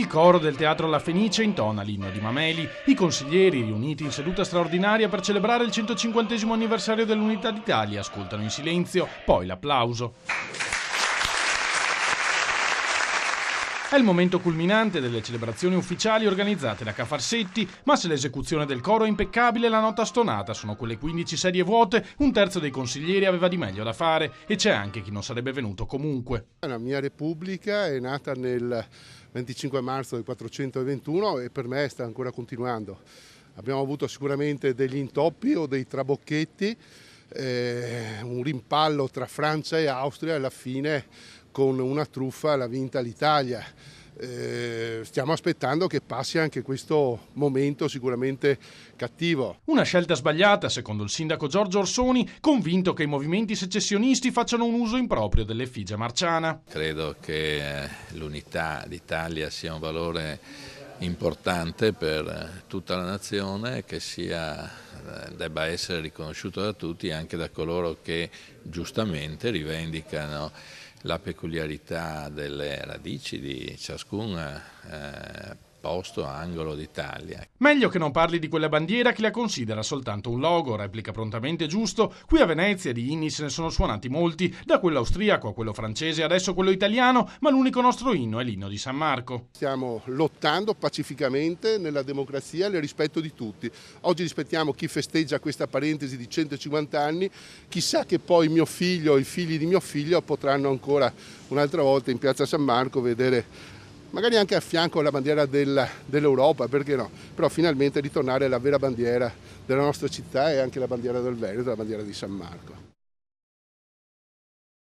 coro del Teatro La Fenice intona l'inno di Mameli, i consiglieri riuniti in seduta straordinaria per celebrare il 150° anniversario dell'Unità d'Italia ascoltano in silenzio, poi l'applauso. È il momento culminante delle celebrazioni ufficiali organizzate da Cafarsetti, ma se l'esecuzione del coro è impeccabile, la nota stonata sono quelle 15 sedie vuote, un terzo dei consiglieri aveva di meglio da fare e c'è anche chi non sarebbe venuto comunque. La mia Repubblica è nata nel 25 marzo del 421 e per me sta ancora continuando. Abbiamo avuto sicuramente degli intoppi o dei trabocchetti, un rimpallo tra Francia e Austria e alla fine con una truffa l'ha vinta l'Italia. Stiamo aspettando che passi anche questo momento sicuramente cattivo. Una scelta sbagliata, secondo il sindaco Giorgio Orsoni, convinto che i movimenti secessionisti facciano un uso improprio dell'effigie marciana. Credo che l'unità d'Italia sia un valore importante per tutta la nazione, che debba essere riconosciuto da tutti, anche da coloro che giustamente rivendicano la peculiarità delle radici di ciascun posto, angolo d'Italia. Meglio che non parli di quella bandiera che la considera soltanto un logo, replica prontamente Giusto. Qui a Venezia di inni se ne sono suonati molti, da quello austriaco a quello francese, adesso quello italiano, ma l'unico nostro inno è l'inno di San Marco. Stiamo lottando pacificamente nella democrazia e nel rispetto di tutti. Oggi rispettiamo chi festeggia questa parentesi di 150 anni, chissà che poi mio figlio e i figli di mio figlio potranno ancora un'altra volta in piazza San Marco vedere magari anche a fianco la bandiera dell'Europa, perché no? Però finalmente ritornare alla vera bandiera della nostra città e anche la bandiera del Veneto, la bandiera di San Marco.